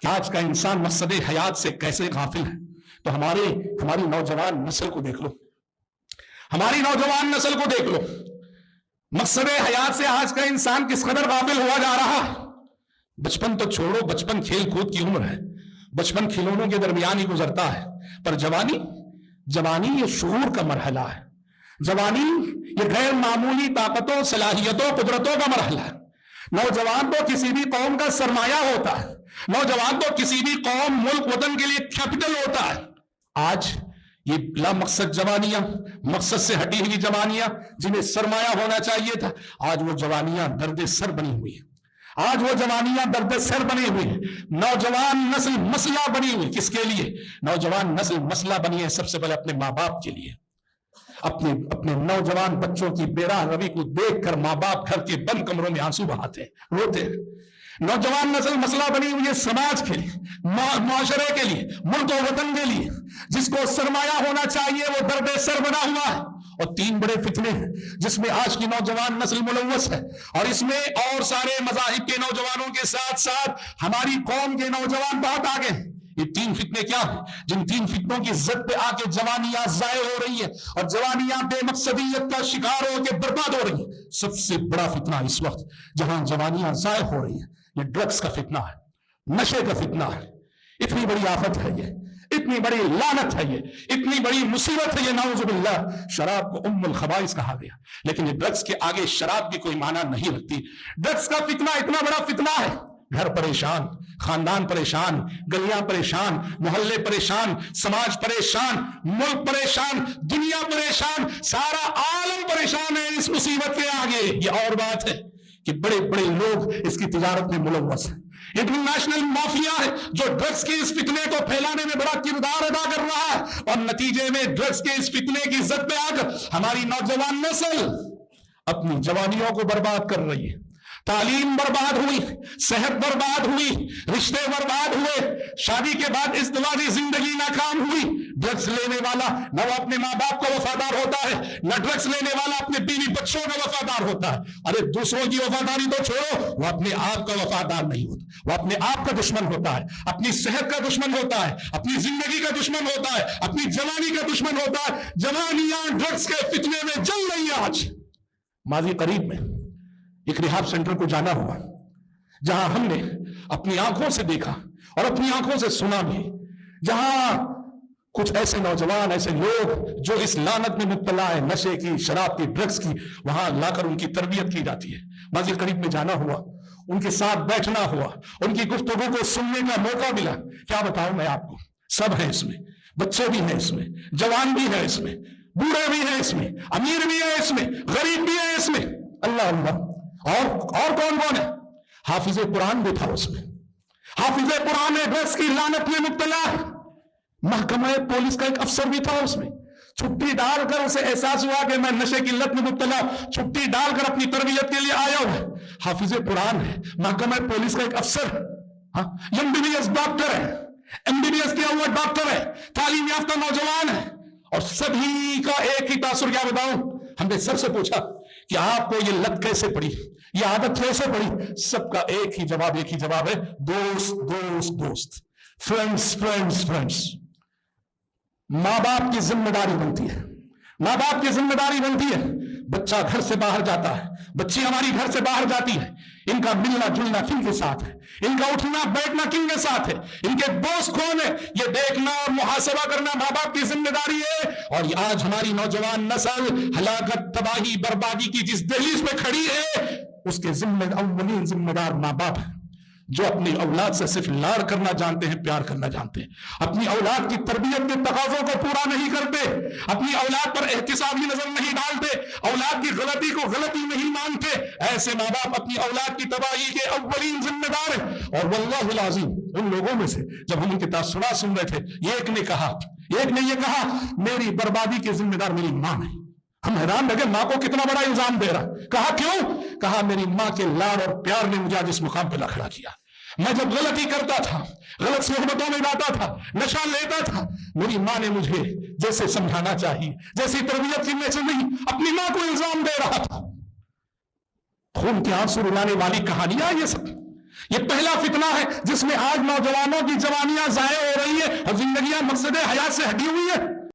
کہ آج کا انسان مقصد حیات سے کیسے غافل ہے. تو ہماری نوجوان نسل کو دیکھ لو، ہماری نوجوان نسل کو دیکھ لو، مقصد حیات سے آج کا انسان کس قدر غافل ہوا جا رہا. بچپن تو چھوڑو، بچپن کھیل کود کی عمر ہے، بچپن کھلونوں کے درمیان ہی گزرتا ہے، پر جوانی یہ شعور کا مرحلہ ہے. جوانی یہ غیر معمولی طاقتوں، صلاحیتوں، قدرتوں کا مرحلہ ہے. نوجوان تو کسی بھی قوم کا سرمایہ ہوتا ہے، نوجوان تو کسی بھی قوم، ملک، وطن کے لیے کیپٹل ہوتا ہے. آج یہ لا مقصد جوانیاں، مقصد سے ہٹی ہوئی جوانیاں جنہیں سرمایہ ہونا چاہیے تھا، آج وہ جوانیاں درد سر بنی ہوئی ہیں. آج وہ جوانیاں درد سر بنی ہوئی ہیں. نوجوان نسل مسئلہ بنی ہوئی. کس کے لیے نوجوان نسل مسئلہ بنی ہے؟ سب سے پہلے اپنے ماں باپ کے لیے. اپنے نوجوان بچوں کی بے راہ روی کو دیکھ کر ماں باپ گھر کے بند کمروں میں آنسو بہاتے ہیں، روتے ہیں. نوجوان نسل مسئلہ بنی ہوئی ہے سماج کے لیے، معاشرے کے لیے، ملک و وطن کے لیے. جس کو سرمایہ ہونا چاہیے وہ درد سر بنا ہوا ہے. اور 3 بڑے فتنے ہیں جس میں آج کی نوجوان نسل ملوث ہے، اور اس میں اور سارے مذاہب کے نوجوانوں کے ساتھ ساتھ ہماری قوم کے نوجوان بہت آگے ہیں. یہ 3 فتنے کیا ہیں؟ جن 3 فتنوں کی زد پہ آ کے جوانیاں ضائع ہو رہی ہیں اور جوانیاں بے مقصدیت کا شکار ہو کے برباد ہو رہی ہیں. سب سے بڑا فتنہ اس وقت جہاں جوانیاں ضائع ہو رہی ہیں، یہ ڈرگس کا فتنہ ہے، نشے کا فتنہ ہے. اتنی بڑی آفت ہے یہ، اتنی بڑی لعنت ہے یہ، اتنی بڑی مصیبت ہے یہ، نعوذ باللہ. شراب کو ام الخبائث کہا گیا، لیکن یہ ڈرگس کے آگے شراب بھی کوئی معنی نہیں رکھتی. ڈرگس کا فتنہ اتنا بڑا فتنہ ہے، گھر پریشان، خاندان پریشان، گلیاں پریشان، محلے پریشان، سماج پریشان، ملک پریشان، دنیا پریشان، سارا عالم پریشان ہے اس مصیبت کے آگے. یہ اور بات ہے کہ بڑے بڑے لوگ اس کی تجارت میں ملوث ہیں. انٹرنیشنل مافیا ہے جو ڈرگس کے اس فتنے کو پھیلانے میں بڑا کردار ادا کر رہا ہے، اور نتیجے میں ڈرگس کے اس فتنے کی زد پہ آ کر ہماری نوجوان نسل اپنی جوانیوں کو برباد کر رہی ہے. تعلیم برباد ہوئی، صحت برباد ہوئی، رشتے برباد ہوئے، شادی کے بعد ازدواجی زندگی ناکام ہوئی. ڈرگس لینے والا نہ وہ اپنے ماں باپ کو وفادار ہوتا ہے، نہ ڈرگس لینے والا اپنے بیوی بچوں کا وفادار ہوتا ہے. ارے دوسروں کی وفاداری تو چھوڑو، وہ اپنے آپ کا وفادار نہیں ہوتا، وہ اپنے آپ کا دشمن ہوتا ہے، اپنی صحت کا دشمن ہوتا ہے، اپنی زندگی کا دشمن ہوتا ہے، اپنی جوانی کا دشمن ہوتا ہے. جوانیاں ڈرگس کے فتنے میں جل رہی ہیں. آج ماضی قریب میں ایک ریہاب سینٹر کو جانا ہوا، جہاں ہم نے اپنی آنکھوں سے دیکھا اور اپنی آنکھوں سے سنا بھی، جہاں کچھ ایسے نوجوان، ایسے لوگ جو اس لعنت میں مبتلا ہے، نشے کی، شراب کی، ڈرگس کی، وہاں لا کر ان کی تربیت کی جاتی ہے. ماضی قریب میں جانا ہوا، ان کے ساتھ بیٹھنا ہوا، ان کی گفتگو کو سننے کا موقع ملا. کیا بتاؤں میں آپ کو، سب ہیں اس میں، بچے بھی ہیں اس میں، جوان بھی ہیں اس میں، بوڑھے بھی ہیں اس میں، امیر بھی ہیں اس میں، غریب بھی ہیں اس میں. اللہ اللہ. اور کون کون ہے؟ حافظ قرآن بھی تھا اس میں. حافظ قرآن ڈرگس کی لعنت میں مبتلا ہے. محکمہ پولیس کا ایک افسر بھی تھا اس میں. چھٹی ڈال کر اسے احساس ہوا کہ میں نشے کی لت میں مبتلا، چھٹی ڈال کر اپنی تربیت کے لیے آیا ہوں. حافظ قرآن ہے، محکمہ پولیس کا ایک افسر ہے، MBBS ڈاکٹر ہے، MBBS کیا ہوا ڈاکٹر ہے، تعلیم یافتہ نوجوان ہے. اور سبھی کا ایک ہی تاثر، کیا بتاؤں، ہم نے سب سے پوچھا کہ آپ کو یہ لت کیسے پڑی، یہ عادت کیسے پڑی؟ سب کا ایک ہی جواب ہے، دوست دوست دوست، فرینڈز فرینڈز فرینڈز. ماں باپ کی ذمہ داری بنتی ہے، ماں باپ کی ذمہ داری بنتی ہے. بچہ گھر سے باہر جاتا ہے، بچی ہماری گھر سے باہر جاتی ہے، ان کا ملنا جلنا کن کے ساتھ ہے، ان کا اٹھنا بیٹھنا کن کے ساتھ ہے، ان کے دوست کون ہے، یہ دیکھنا اور محاسبہ کرنا ماں باپ کی ذمہ داری ہے. اور آج ہماری نوجوان نسل ہلاکت، تباہی، بربادی کی جس دہلیز پہ کھڑی ہے، اس کے اولین ذمہ دار ماں باپ ہیں، جو اپنی اولاد سے صرف لاڑ کرنا جانتے ہیں، پیار کرنا جانتے ہیں، اپنی اولاد کی تربیت کے تقاضوں کو پورا نہیں کرتے، اپنی اولاد پر احتسابی نظر نہیں ڈالتے، اولاد کی غلطی کو غلطی نہیں مانتے. ایسے ماں باپ اپنی اولاد کی تباہی کے اولین ذمہ دار ہیں. اور واللہ العظیم ان لوگوں میں سے جب ہم ان کے تاثرات سن رہے تھے، ایک نے یہ کہا میری بربادی کے ذمہ دار میری ماں ہے. ہم حیران لگے، ماں کو کتنا بڑا الزام دے رہا. کہا کیوں؟ کہا میری ماں کے لاڑ اور پیار نے مجھے آج اس مقام پہ کھڑا کیا. میں جب غلطی کرتا تھا، غلط صحبتوں میں جاتا تھا، نشہ لیتا تھا، میری ماں نے مجھے جیسے سمجھانا چاہیے، جیسی تربیت کی، ویسے نہیں، اپنی ماں کو الزام دے رہا تھا. خون کے آنسو رلانے والی کہانیاں یہ سب. یہ پہلا فتنہ ہے جس میں آج نوجوانوں کی جوانیاں ضائع ہو رہی ہے اور زندگیاں مقصد حیات سے ہٹی ہوئی ہے.